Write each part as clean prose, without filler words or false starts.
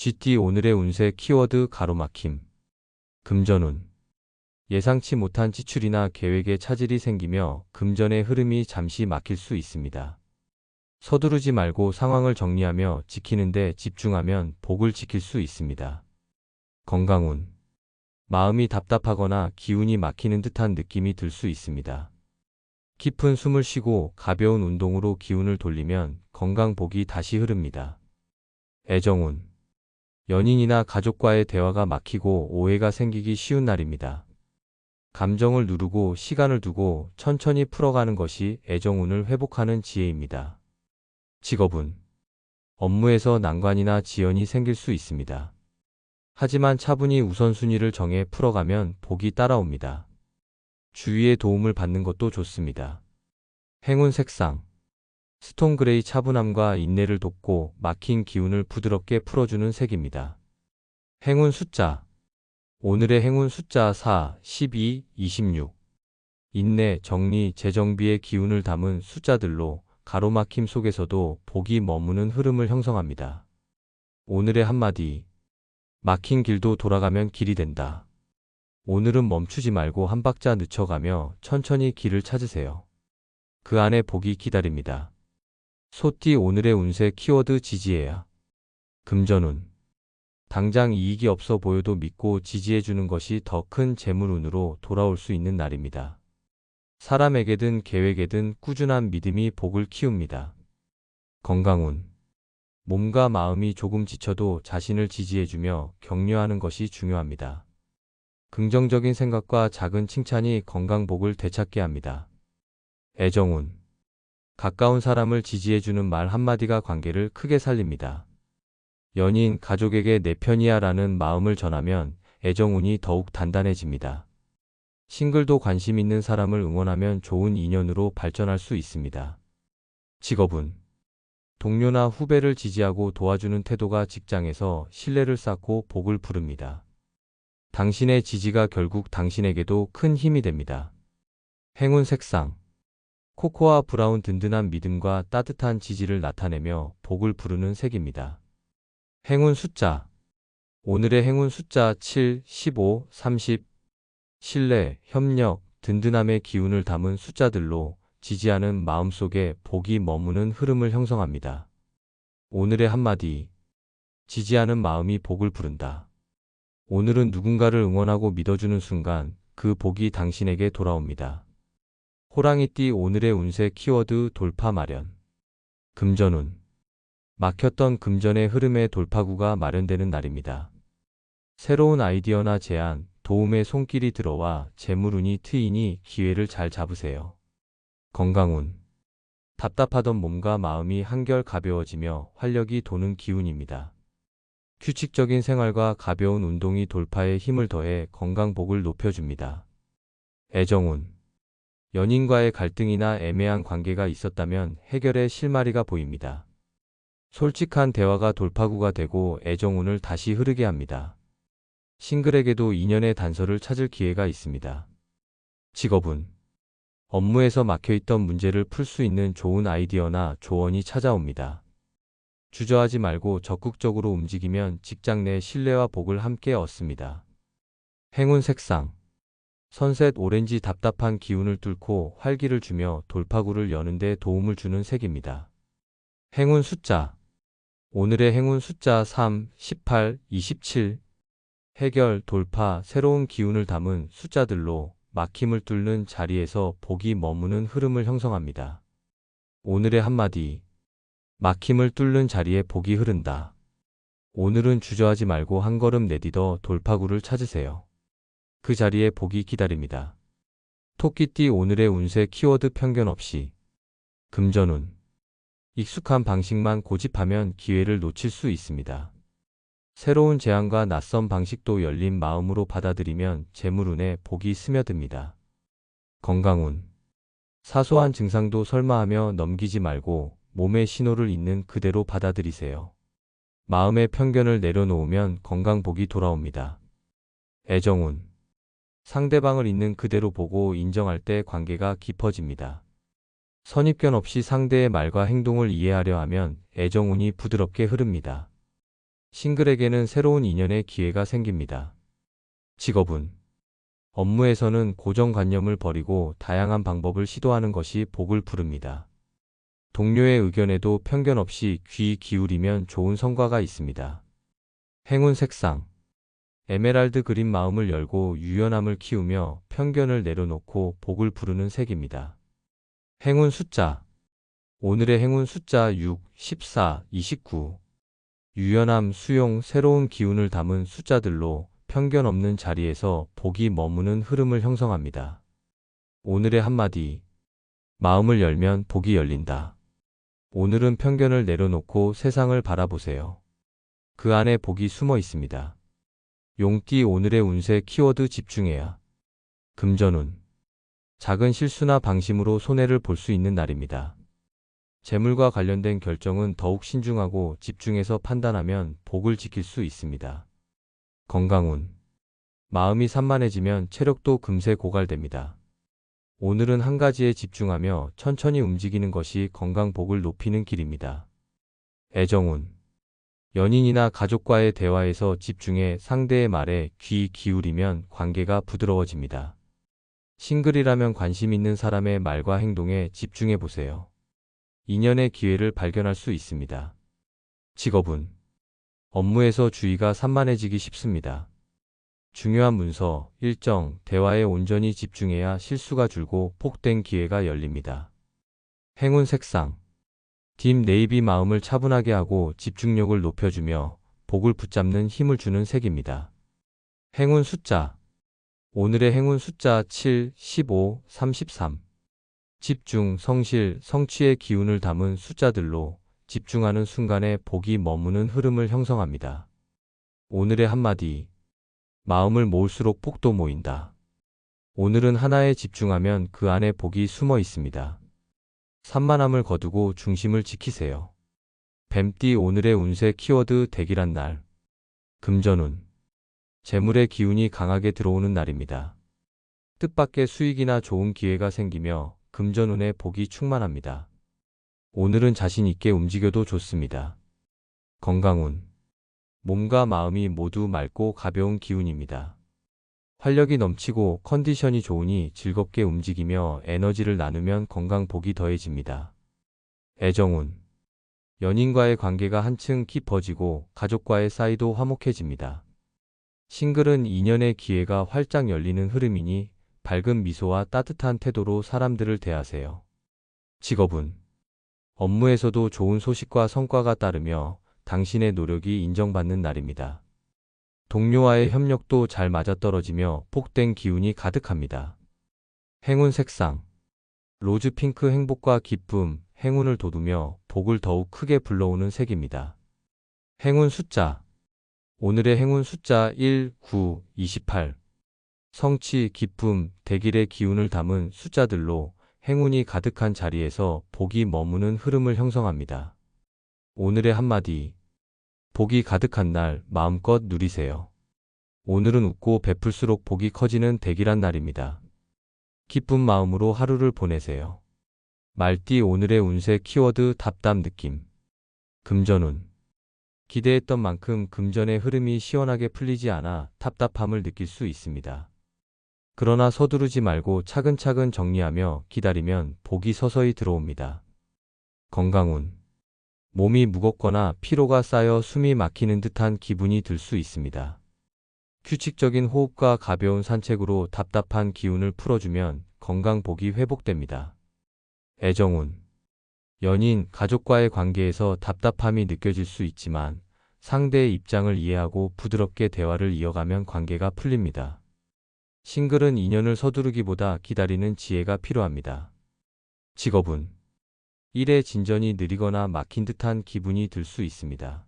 GT 오늘의 운세 키워드 가로막힘. 금전운. 예상치 못한 지출이나 계획에 차질이 생기며 금전의 흐름이 잠시 막힐 수 있습니다. 서두르지 말고 상황을 정리하며 지키는 데 집중하면 복을 지킬 수 있습니다. 건강운. 마음이 답답하거나 기운이 막히는 듯한 느낌이 들 수 있습니다. 깊은 숨을 쉬고 가벼운 운동으로 기운을 돌리면 건강복이 다시 흐릅니다. 애정운. 연인이나 가족과의 대화가 막히고 오해가 생기기 쉬운 날입니다. 감정을 누르고 시간을 두고 천천히 풀어가는 것이 애정운을 회복하는 지혜입니다. 직업운. 업무에서 난관이나 지연이 생길 수 있습니다. 하지만 차분히 우선순위를 정해 풀어가면 복이 따라옵니다. 주위의 도움을 받는 것도 좋습니다. 행운 색상. 스톤 그레이 차분함과 인내를 돕고 막힌 기운을 부드럽게 풀어주는 색입니다. 행운 숫자. 오늘의 행운 숫자 4, 12, 26. 인내, 정리, 재정비의 기운을 담은 숫자들로 가로막힘 속에서도 복이 머무는 흐름을 형성합니다. 오늘의 한마디. 막힌 길도 돌아가면 길이 된다. 오늘은 멈추지 말고 한 박자 늦춰가며 천천히 길을 찾으세요. 그 안에 복이 기다립니다. 소띠 오늘의 운세 키워드 지지해야. 금전운. 당장 이익이 없어 보여도 믿고 지지해주는 것이 더 큰 재물운으로 돌아올 수 있는 날입니다. 사람에게든 계획에든 꾸준한 믿음이 복을 키웁니다. 건강운. 몸과 마음이 조금 지쳐도 자신을 지지해주며 격려하는 것이 중요합니다. 긍정적인 생각과 작은 칭찬이 건강복을 되찾게 합니다. 애정운. 가까운 사람을 지지해주는 말 한마디가 관계를 크게 살립니다. 연인, 가족에게 내 편이야 라는 마음을 전하면 애정운이 더욱 단단해집니다. 싱글도 관심 있는 사람을 응원하면 좋은 인연으로 발전할 수 있습니다. 직업운. 동료나 후배를 지지하고 도와주는 태도가 직장에서 신뢰를 쌓고 복을 부릅니다. 당신의 지지가 결국 당신에게도 큰 힘이 됩니다. 행운 색상. 코코아 브라운 든든한 믿음과 따뜻한 지지를 나타내며 복을 부르는 색입니다. 행운 숫자. 오늘의 행운 숫자 7, 15, 30. 신뢰, 협력, 든든함의 기운을 담은 숫자들로 지지하는 마음속에 복이 머무는 흐름을 형성합니다. 오늘의 한마디. 지지하는 마음이 복을 부른다. 오늘은 누군가를 응원하고 믿어주는 순간 그 복이 당신에게 돌아옵니다. 호랑이띠 오늘의 운세 키워드 돌파 마련. 금전운. 막혔던 금전의 흐름의 돌파구가 마련되는 날입니다. 새로운 아이디어나 제안, 도움의 손길이 들어와 재물운이 트이니 기회를 잘 잡으세요. 건강운. 답답하던 몸과 마음이 한결 가벼워지며 활력이 도는 기운입니다. 규칙적인 생활과 가벼운 운동이 돌파에 힘을 더해 건강복을 높여줍니다. 애정운. 연인과의 갈등이나 애매한 관계가 있었다면 해결의 실마리가 보입니다. 솔직한 대화가 돌파구가 되고 애정운을 다시 흐르게 합니다. 싱글에게도 인연의 단서를 찾을 기회가 있습니다. 직업운. 업무에서 막혀있던 문제를 풀 수 있는 좋은 아이디어나 조언이 찾아옵니다. 주저하지 말고 적극적으로 움직이면 직장 내 신뢰와 복을 함께 얻습니다. 행운 색상. 선셋 오렌지 답답한 기운을 뚫고 활기를 주며 돌파구를 여는 데 도움을 주는 색입니다. 행운 숫자. 오늘의 행운 숫자 3, 18, 27. 해결, 돌파, 새로운 기운을 담은 숫자들로 막힘을 뚫는 자리에서 복이 머무는 흐름을 형성합니다. 오늘의 한마디. 막힘을 뚫는 자리에 복이 흐른다. 오늘은 주저하지 말고 한 걸음 내디뎌 돌파구를 찾으세요. 그 자리에 복이 기다립니다. 토끼띠 오늘의 운세 키워드 편견 없이. 금전운. 익숙한 방식만 고집하면 기회를 놓칠 수 있습니다. 새로운 제안과 낯선 방식도 열린 마음으로 받아들이면 재물운에 복이 스며듭니다. 건강운. 사소한 증상도 설마하며 넘기지 말고 몸의 신호를 있는 그대로 받아들이세요. 마음의 편견을 내려놓으면 건강복이 돌아옵니다. 애정운. 상대방을 있는 그대로 보고 인정할 때 관계가 깊어집니다. 선입견 없이 상대의 말과 행동을 이해하려 하면 애정운이 부드럽게 흐릅니다. 싱글에게는 새로운 인연의 기회가 생깁니다. 직업운. 업무에서는 고정관념을 버리고 다양한 방법을 시도하는 것이 복을 부릅니다. 동료의 의견에도 편견 없이 귀 기울이면 좋은 성과가 있습니다. 행운 색상. 에메랄드 그린 마음을 열고 유연함을 키우며 편견을 내려놓고 복을 부르는 색입니다. 행운 숫자. 오늘의 행운 숫자 6, 14, 29. 유연함, 수용, 새로운 기운을 담은 숫자들로 편견 없는 자리에서 복이 머무는 흐름을 형성합니다. 오늘의 한마디. 마음을 열면 복이 열린다. 오늘은 편견을 내려놓고 세상을 바라보세요. 그 안에 복이 숨어 있습니다. 용띠 오늘의 운세 키워드 집중해야. 금전운. 작은 실수나 방심으로 손해를 볼 수 있는 날입니다. 재물과 관련된 결정은 더욱 신중하고 집중해서 판단하면 복을 지킬 수 있습니다. 건강운. 마음이 산만해지면 체력도 금세 고갈됩니다. 오늘은 한 가지에 집중하며 천천히 움직이는 것이 건강 복을 높이는 길입니다. 애정운. 연인이나 가족과의 대화에서 집중해 상대의 말에 귀 기울이면 관계가 부드러워집니다. 싱글이라면 관심 있는 사람의 말과 행동에 집중해 보세요. 인연의 기회를 발견할 수 있습니다. 직업운. 업무에서 주의가 산만해지기 쉽습니다. 중요한 문서, 일정, 대화에 온전히 집중해야 실수가 줄고 복된 기회가 열립니다. 행운 색상. 딥 네이비 마음을 차분하게 하고 집중력을 높여주며 복을 붙잡는 힘을 주는 색입니다. 행운 숫자. 오늘의 행운 숫자 7, 15, 33. 집중, 성실, 성취의 기운을 담은 숫자들로 집중하는 순간에 복이 머무는 흐름을 형성합니다. 오늘의 한마디. 마음을 모을수록 복도 모인다. 오늘은 하나에 집중하면 그 안에 복이 숨어 있습니다. 산만함을 거두고 중심을 지키세요. 뱀띠 오늘의 운세 키워드 대길한 날. 금전운. 재물의 기운이 강하게 들어오는 날입니다. 뜻밖의 수익이나 좋은 기회가 생기며 금전운에 복이 충만합니다. 오늘은 자신 있게 움직여도 좋습니다. 건강운. 몸과 마음이 모두 맑고 가벼운 기운입니다. 활력이 넘치고 컨디션이 좋으니 즐겁게 움직이며 에너지를 나누면 건강 복이 더해집니다. 애정운. 연인과의 관계가 한층 깊어지고 가족과의 사이도 화목해집니다. 싱글은 인연의 기회가 활짝 열리는 흐름이니 밝은 미소와 따뜻한 태도로 사람들을 대하세요. 직업운. 업무에서도 좋은 소식과 성과가 따르며 당신의 노력이 인정받는 날입니다. 동료와의 협력도 잘 맞아떨어지며 복된 기운이 가득합니다. 행운 색상. 로즈핑크 행복과 기쁨, 행운을 돋우며 복을 더욱 크게 불러오는 색입니다. 행운 숫자. 오늘의 행운 숫자 1, 9, 28. 성취, 기쁨, 대길의 기운을 담은 숫자들로 행운이 가득한 자리에서 복이 머무는 흐름을 형성합니다. 오늘의 한마디. 복이 가득한 날 마음껏 누리세요. 오늘은 웃고 베풀수록 복이 커지는 대길한 날입니다. 기쁜 마음으로 하루를 보내세요. 말띠 오늘의 운세 키워드 답답 느낌. 금전운. 기대했던 만큼 금전의 흐름이 시원하게 풀리지 않아 답답함을 느낄 수 있습니다. 그러나 서두르지 말고 차근차근 정리하며 기다리면 복이 서서히 들어옵니다. 건강운. 몸이 무겁거나 피로가 쌓여 숨이 막히는 듯한 기분이 들 수 있습니다. 규칙적인 호흡과 가벼운 산책으로 답답한 기운을 풀어주면 건강 복이 회복됩니다. 애정운. 연인, 가족과의 관계에서 답답함이 느껴질 수 있지만 상대의 입장을 이해하고 부드럽게 대화를 이어가면 관계가 풀립니다. 싱글은 인연을 서두르기보다 기다리는 지혜가 필요합니다. 직업운. 일의 진전이 느리거나 막힌 듯한 기분이 들 수 있습니다.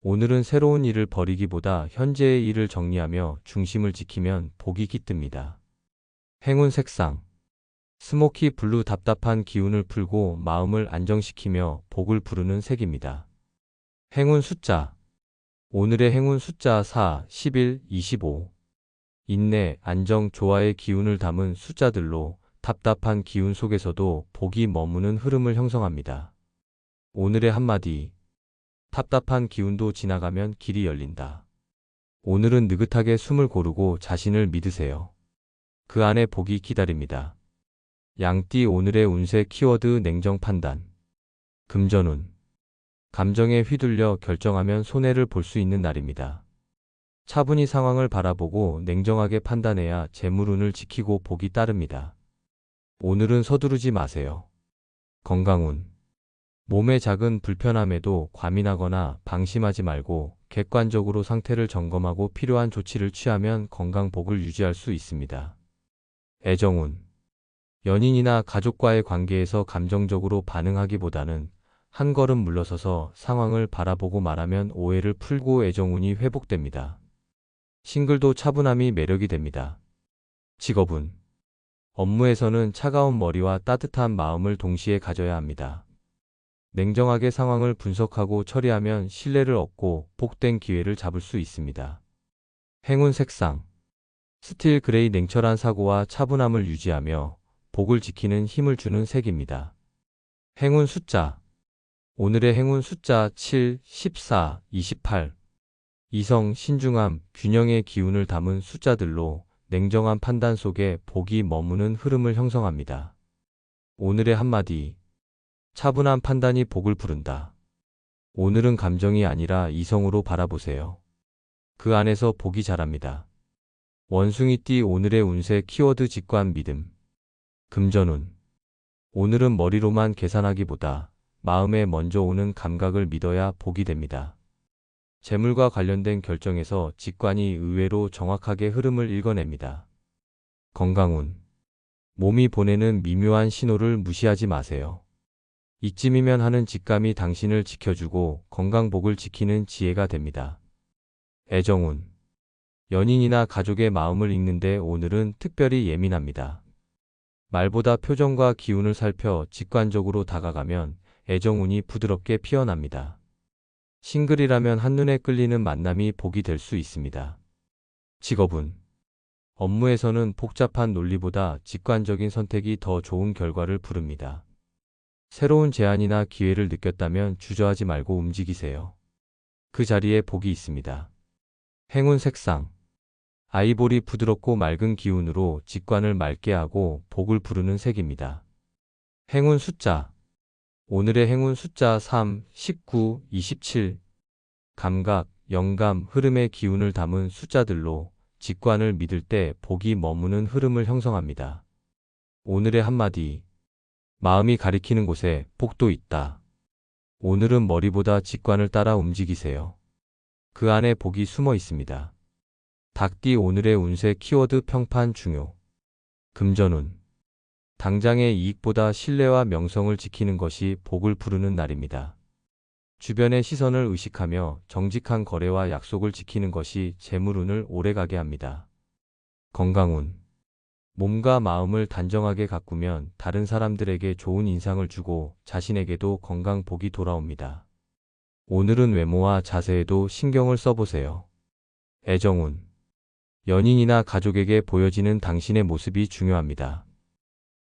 오늘은 새로운 일을 벌이기보다 현재의 일을 정리하며 중심을 지키면 복이 깃듭니다. 행운 색상. 스모키 블루 답답한 기운을 풀고 마음을 안정시키며 복을 부르는 색입니다. 행운 숫자. 오늘의 행운 숫자 4, 11, 25. 인내, 안정, 조화의 기운을 담은 숫자들로 답답한 기운 속에서도 복이 머무는 흐름을 형성합니다. 오늘의 한마디. 답답한 기운도 지나가면 길이 열린다. 오늘은 느긋하게 숨을 고르고 자신을 믿으세요. 그 안에 복이 기다립니다. 양띠 오늘의 운세 키워드 냉정 판단. 금전운. 감정에 휘둘려 결정하면 손해를 볼 수 있는 날입니다. 차분히 상황을 바라보고 냉정하게 판단해야 재물운을 지키고 복이 따릅니다. 오늘은 서두르지 마세요. 건강운. 몸의 작은 불편함에도 과민하거나 방심하지 말고 객관적으로 상태를 점검하고 필요한 조치를 취하면 건강 복을 유지할 수 있습니다. 애정운. 연인이나 가족과의 관계에서 감정적으로 반응하기보다는 한 걸음 물러서서 상황을 바라보고 말하면 오해를 풀고 애정운이 회복됩니다. 싱글도 차분함이 매력이 됩니다. 직업운. 업무에서는 차가운 머리와 따뜻한 마음을 동시에 가져야 합니다. 냉정하게 상황을 분석하고 처리하면 신뢰를 얻고 복된 기회를 잡을 수 있습니다. 행운 색상. 스틸 그레이 냉철한 사고와 차분함을 유지하며 복을 지키는 힘을 주는 색입니다. 행운 숫자. 오늘의 행운 숫자 7, 14, 28. 이성, 신중함, 균형의 기운을 담은 숫자들로 냉정한 판단 속에 복이 머무는 흐름을 형성합니다. 오늘의 한마디. 차분한 판단이 복을 부른다. 오늘은 감정이 아니라 이성으로 바라보세요. 그 안에서 복이 자랍니다. 원숭이띠 오늘의 운세 키워드 직관 믿음. 금전운. 오늘은 머리로만 계산하기보다 마음에 먼저 오는 감각을 믿어야 복이 됩니다. 재물과 관련된 결정에서 직관이 의외로 정확하게 흐름을 읽어냅니다. 건강운. 몸이 보내는 미묘한 신호를 무시하지 마세요. 이쯤이면 하는 직감이 당신을 지켜주고 건강복을 지키는 지혜가 됩니다. 애정운. 연인이나 가족의 마음을 읽는데 오늘은 특별히 예민합니다. 말보다 표정과 기운을 살펴 직관적으로 다가가면 애정운이 부드럽게 피어납니다. 싱글이라면 한눈에 끌리는 만남이 복이 될 수 있습니다. 직업운. 업무에서는 복잡한 논리보다 직관적인 선택이 더 좋은 결과를 부릅니다. 새로운 제안이나 기회를 느꼈다면 주저하지 말고 움직이세요. 그 자리에 복이 있습니다. 행운 색상. 아이보리 부드럽고 맑은 기운으로 직관을 맑게 하고 복을 부르는 색입니다. 행운 숫자. 오늘의 행운 숫자 3, 19, 27. 감각, 영감, 흐름의 기운을 담은 숫자들로 직관을 믿을 때 복이 머무는 흐름을 형성합니다. 오늘의 한마디. 마음이 가리키는 곳에 복도 있다. 오늘은 머리보다 직관을 따라 움직이세요. 그 안에 복이 숨어 있습니다. 닭띠 오늘의 운세 키워드 평판 중요. 금전운. 당장의 이익보다 신뢰와 명성을 지키는 것이 복을 부르는 날입니다. 주변의 시선을 의식하며 정직한 거래와 약속을 지키는 것이 재물운을 오래가게 합니다. 건강운. 몸과 마음을 단정하게 가꾸면 다른 사람들에게 좋은 인상을 주고 자신에게도 건강 복이 돌아옵니다. 오늘은 외모와 자세에도 신경을 써보세요. 애정운. 연인이나 가족에게 보여지는 당신의 모습이 중요합니다.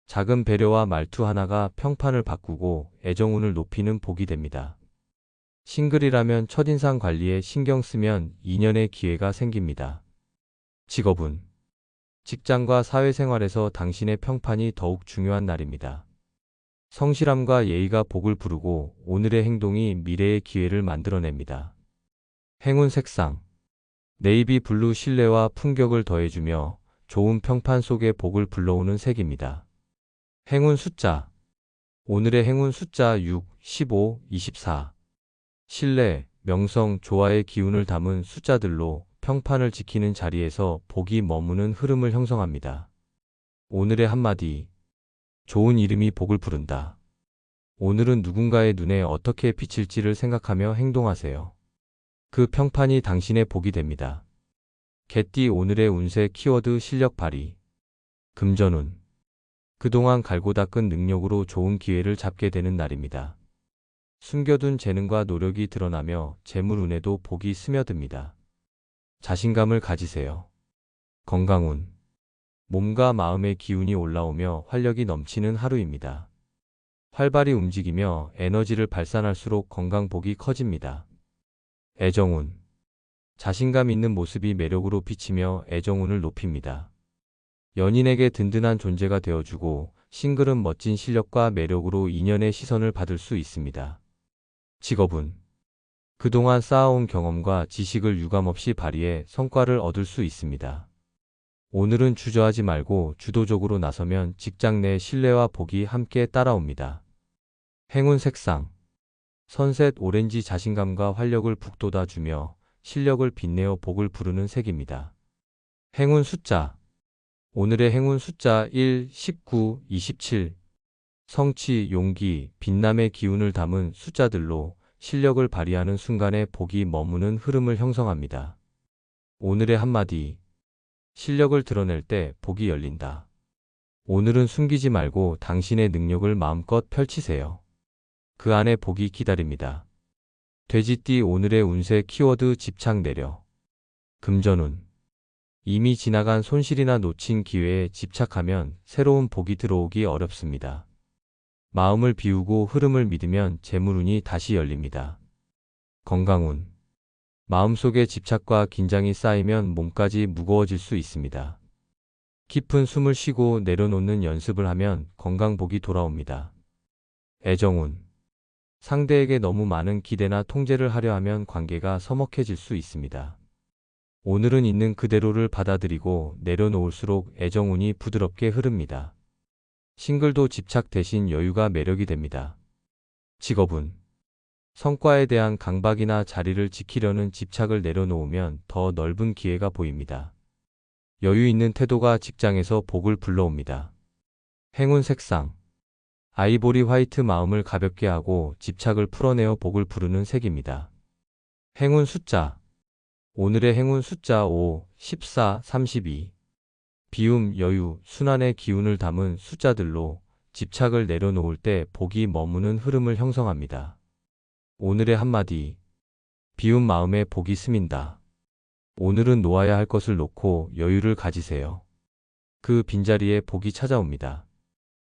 작은 배려와 말투 하나가 평판을 바꾸고 애정운을 높이는 복이 됩니다. 싱글이라면 첫인상 관리에 신경 쓰면 인연의 기회가 생깁니다. 직업운. 직장과 사회생활에서 당신의 평판이 더욱 중요한 날입니다. 성실함과 예의가 복을 부르고 오늘의 행동이 미래의 기회를 만들어냅니다. 행운 색상. 네이비 블루 신뢰와 품격을 더해주며 좋은 평판 속에 복을 불러오는 색입니다. 행운 숫자. 오늘의 행운 숫자 6, 15, 24. 신뢰, 명성, 조화의 기운을 담은 숫자들로 평판을 지키는 자리에서 복이 머무는 흐름을 형성합니다. 오늘의 한마디. 좋은 이름이 복을 부른다. 오늘은 누군가의 눈에 어떻게 비칠지를 생각하며 행동하세요. 그 평판이 당신의 복이 됩니다. 개띠 오늘의 운세 키워드 실력 발휘. 금전운. 그동안 갈고 닦은 능력으로 좋은 기회를 잡게 되는 날입니다. 숨겨둔 재능과 노력이 드러나며 재물운에도 복이 스며듭니다. 자신감을 가지세요. 건강운. 몸과 마음의 기운이 올라오며 활력이 넘치는 하루입니다. 활발히 움직이며 에너지를 발산할수록 건강복이 커집니다. 애정운. 자신감 있는 모습이 매력으로 비치며 애정운을 높입니다. 연인에게 든든한 존재가 되어주고 싱글은 멋진 실력과 매력으로 인연의 시선을 받을 수 있습니다. 직업운. 그동안 쌓아온 경험과 지식을 유감없이 발휘해 성과를 얻을 수 있습니다. 오늘은 주저하지 말고 주도적으로 나서면 직장 내 신뢰와 복이 함께 따라옵니다. 행운 색상. 선셋 오렌지 자신감과 활력을 북돋아주며 실력을 빛내어 복을 부르는 색입니다. 행운 숫자. 오늘의 행운 숫자 1, 19, 27. 성취, 용기, 빛남의 기운을 담은 숫자들로 실력을 발휘하는 순간에 복이 머무는 흐름을 형성합니다. 오늘의 한마디. 실력을 드러낼 때 복이 열린다. 오늘은 숨기지 말고 당신의 능력을 마음껏 펼치세요. 그 안에 복이 기다립니다. 돼지띠 오늘의 운세 키워드 집착 내려. 금전운. 이미 지나간 손실이나 놓친 기회에 집착하면 새로운 복이 들어오기 어렵습니다. 마음을 비우고 흐름을 믿으면 재물운이 다시 열립니다. 건강운. 마음속에 집착과 긴장이 쌓이면 몸까지 무거워질 수 있습니다. 깊은 숨을 쉬고 내려놓는 연습을 하면 건강복이 돌아옵니다. 애정운. 상대에게 너무 많은 기대나 통제를 하려 하면 관계가 서먹해질 수 있습니다. 오늘은 있는 그대로를 받아들이고 내려놓을수록 애정운이 부드럽게 흐릅니다. 싱글도 집착 대신 여유가 매력이 됩니다. 직업운. 성과에 대한 강박이나 자리를 지키려는 집착을 내려놓으면 더 넓은 기회가 보입니다. 여유 있는 태도가 직장에서 복을 불러옵니다. 행운 색상. 아이보리 화이트 마음을 가볍게 하고 집착을 풀어내어 복을 부르는 색입니다. 행운 숫자. 오늘의 행운 숫자 5, 14, 32. 비움, 여유, 순환의 기운을 담은 숫자들로 집착을 내려놓을 때 복이 머무는 흐름을 형성합니다. 오늘의 한마디. 비운 마음에 복이 스민다. 오늘은 놓아야 할 것을 놓고 여유를 가지세요. 그 빈자리에 복이 찾아옵니다.